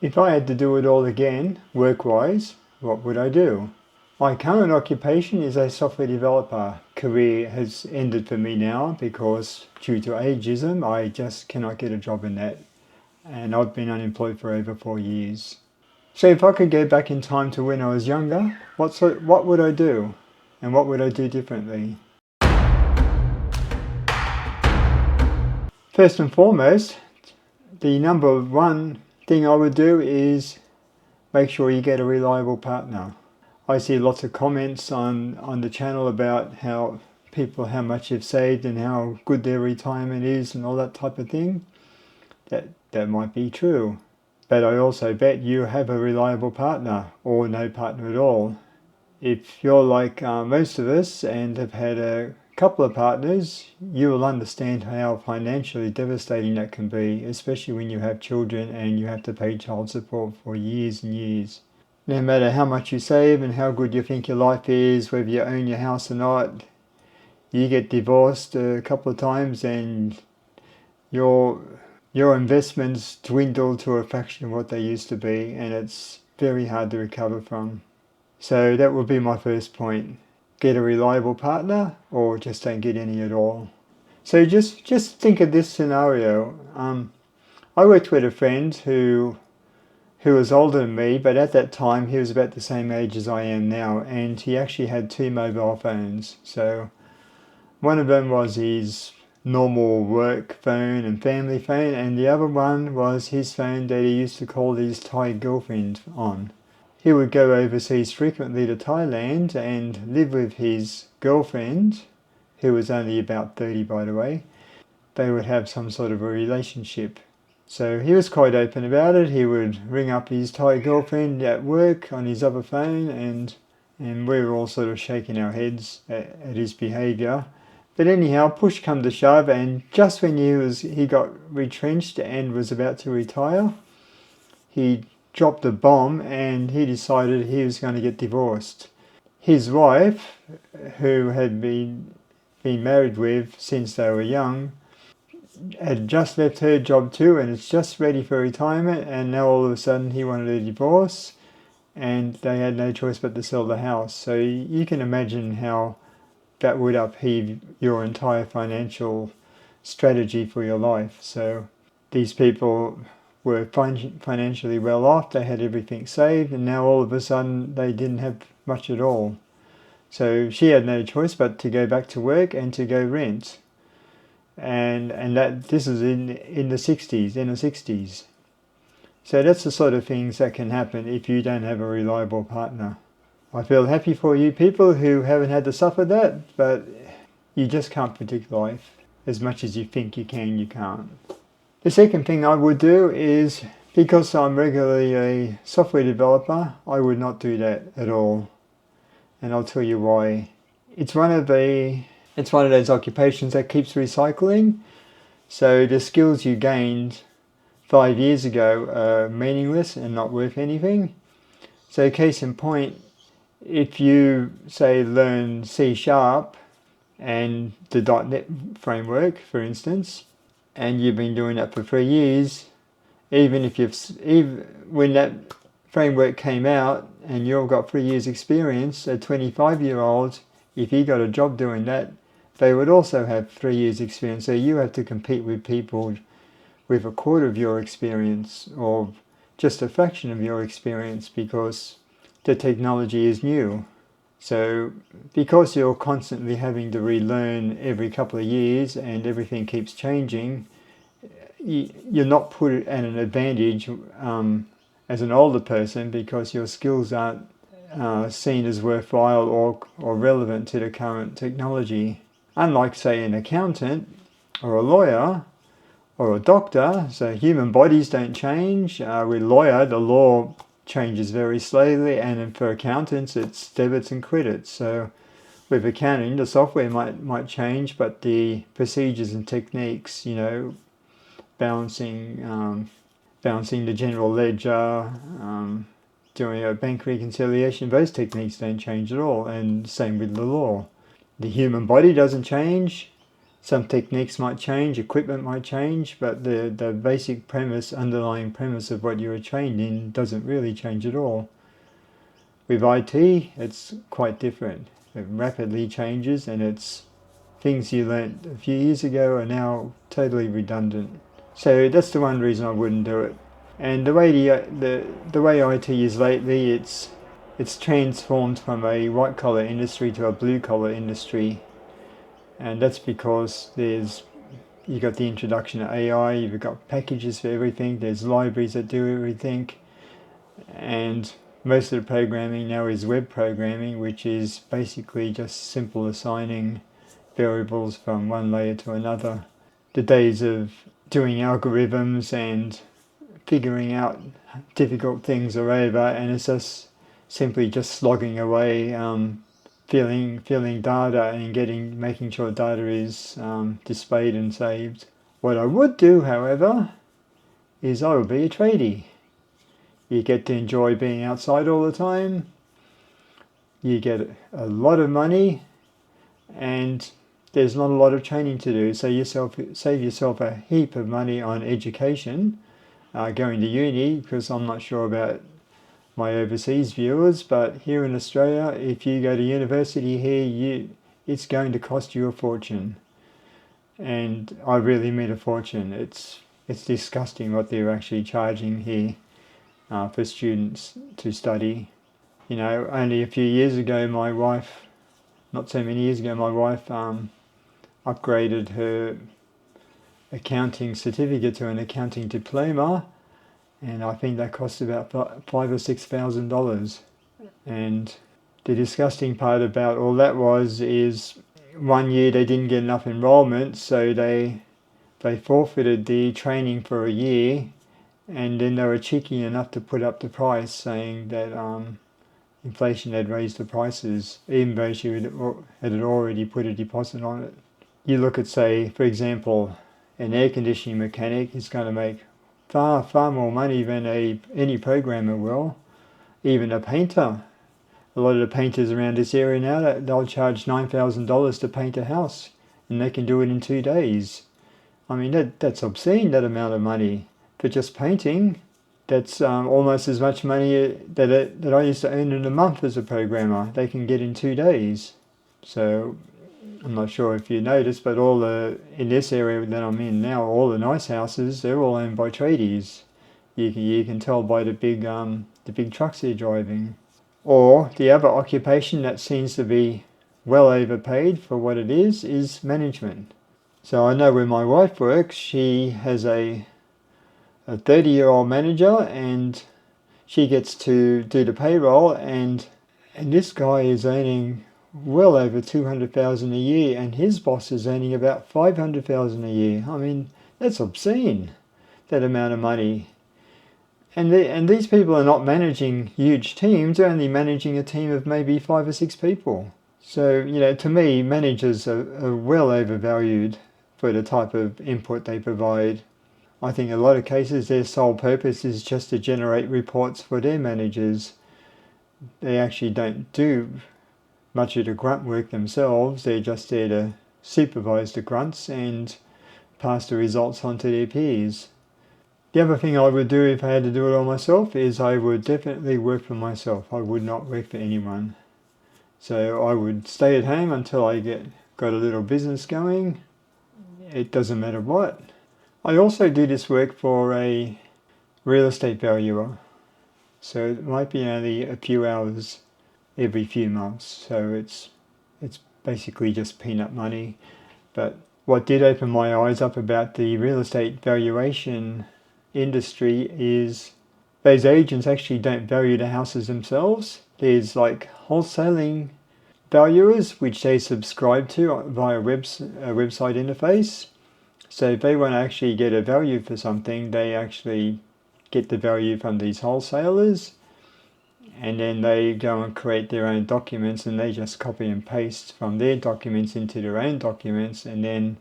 If I had to do it all again, work-wise, what would I do? My current occupation is a software developer. Career has ended for me now because due to ageism, I just cannot get a job in that. And I've been unemployed for over 4 years. So if I could go back in time to when I was younger, what would I do? And what would I do differently? First and foremost, the number one thing I would do is make sure you get a reliable partner. I see lots of comments on the channel about how much they've saved and how good their retirement is and all that type of thing. That might be true. But I also bet you have a reliable partner or no partner at all. If you're like most of us and have had a couple of partners, you will understand how financially devastating that can be, especially when you have children and you have to pay child support for years and years. No matter how much you save and how good you think your life is, whether you own your house or not, you get divorced a couple of times and your investments dwindle to a fraction of what they used to be, and it's very hard to recover from. So that would be my first point. Get a reliable partner or just don't get any at all. So just think of this scenario. I worked with a friend who was older than me, but at that time he was about the same age as I am now, and he actually had 2 mobile phones. So one of them was his normal work phone and family phone, and the other one was his phone that he used to call his Thai girlfriend on. He would go overseas frequently to Thailand and live with his girlfriend, who was only about 30 by the way. They would have some sort of a relationship. So he was quite open about it. He would ring up his Thai girlfriend at work on his other phone, and we were all sort of shaking our heads at his behaviour. But anyhow, push come to shove, and just when he got retrenched and was about to retire, he dropped a bomb and he decided he was going to get divorced. His wife, who had been married with since they were young, had just left her job too and is just ready for retirement, and now all of a sudden he wanted a divorce and they had no choice but to sell the house. So you can imagine how that would upheave your entire financial strategy for your life. So these people were financially well off, they had everything saved, and now all of a sudden they didn't have much at all. So she had no choice but to go back to work and to go rent. And that this is in the 60s. So that's the sort of things that can happen if you don't have a reliable partner. I feel happy for you people who haven't had to suffer that, but you just can't predict life. As much as you think you can, you can't. The second thing I would do is, because I'm regularly a software developer, I would not do that at all. And I'll tell you why. It's one of those occupations that keeps recycling. So the skills you gained 5 years ago are meaningless and not worth anything. So case in point, if you say learn C# and the .NET framework, for instance, and you've been doing that for 3 years, even when that framework came out and you've got 3 years experience, a 25-year-old, if he got a job doing that, they would also have 3 years experience. So you have to compete with people with a quarter of your experience or just a fraction of your experience because the technology is new. So because you're constantly having to relearn every couple of years and everything keeps changing, you're not put at an advantage as an older person because your skills aren't seen as worthwhile or relevant to the current technology. Unlike, say, an accountant or a lawyer or a doctor, so human bodies don't change. With lawyer, the law changes very slowly, and for accountants it's debits and credits. So with accounting, the software might change, but the procedures and techniques, balancing the general ledger, doing a bank reconciliation, those techniques don't change at all, and same with the law. The human body doesn't change, Some techniques might change, equipment might change, but the basic premise, underlying premise of what you were trained in doesn't really change at all. With IT, it's quite different. It rapidly changes, and it's things you learnt a few years ago are now totally redundant. So that's the one reason I wouldn't do it. And the way the way IT is lately, it's transformed from a white collar industry to a blue collar industry, and that's because you got the introduction of AI, you've got packages for everything, there's libraries that do everything, and most of the programming now is web programming, which is basically just simple assigning variables from one layer to another. The days of doing algorithms and figuring out difficult things are over, and it's just simply just slogging away, filling data and making sure data is displayed and saved. What I would do, however, is I would be a tradie. You get to enjoy being outside all the time, you get a lot of money, and there's not a lot of training to do, so save yourself a heap of money on education, going to uni, because I'm not sure about my overseas viewers, but here in Australia, if you go to university here, it's going to cost you a fortune. And I really mean a fortune. It's disgusting what they're actually charging here for students to study. You know, only a few years ago, my wife, not so many years ago, my wife upgraded her accounting certificate to an accounting diploma, and I think that cost about $5,000 or $6,000. And the disgusting part about all that is 1 year they didn't get enough enrollment, so they forfeited the training for a year, and then they were cheeky enough to put up the price, saying that inflation had raised the prices, even though she had already put a deposit on it. You look at, say, for example, an air conditioning mechanic is going to make far more money than any programmer will. Even a painter. A lot of the painters around this area now, they'll charge $9,000 to paint a house, and they can do it in 2 days. I mean, that's obscene, that amount of money for just painting. That's almost as much money that I used to earn in a month as a programmer. They can get in 2 days. So I'm not sure if you noticed, but in this area that I'm in now, all the nice houses, they're all owned by tradies. You can tell by the big trucks they're driving. Or the other occupation that seems to be well overpaid for what it is management. So I know where my wife works, she has a 30-year-old manager, and she gets to do the payroll, and this guy is earning well over $200,000 a year, and his boss is earning about $500,000 a year. I mean, that's obscene, that amount of money. And these people are not managing huge teams, they're only managing a team of maybe 5 or 6 people. So, to me, managers are well overvalued for the type of input they provide. I think in a lot of cases their sole purpose is just to generate reports for their managers. They actually don't do much of the grunt work themselves, they're just there to supervise the grunts and pass the results on to their peers. The other thing I would do if I had to do it all myself is I would definitely work for myself. I would not work for anyone. So I would stay at home until I got a little business going. It doesn't matter what. I also do this work for a real estate valuer. So it might be only a few hours every few months. So it's basically just peanut money. But what did open my eyes up about the real estate valuation industry is those agents actually don't value the houses themselves. There's like wholesaling valuers which they subscribe to via a website interface. So if they want to actually get a value for something, they actually get the value from these wholesalers, and then they go and create their own documents, and they just copy and paste from their documents into their own documents, and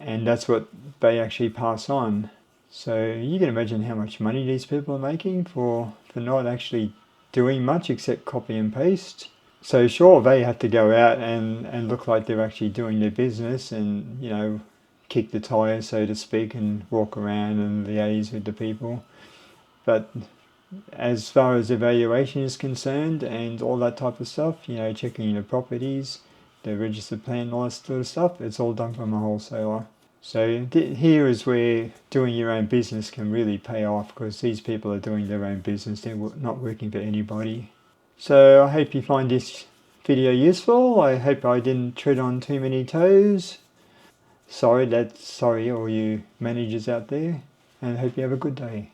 that's what they actually pass on. So you can imagine how much money these people are making for not actually doing much except copy and paste. So sure, they have to go out and look like they're actually doing their business and, you know, kick the tires, so to speak, and walk around and liaise with the people. But as far as evaluation is concerned and all that type of stuff, you know, checking the properties, the registered plan, all that sort of stuff, it's all done from a wholesaler. So here is where doing your own business can really pay off, because these people are doing their own business, they're not working for anybody. So I hope you find this video useful. I hope I didn't tread on too many toes. Sorry all you managers out there, and I hope you have a good day.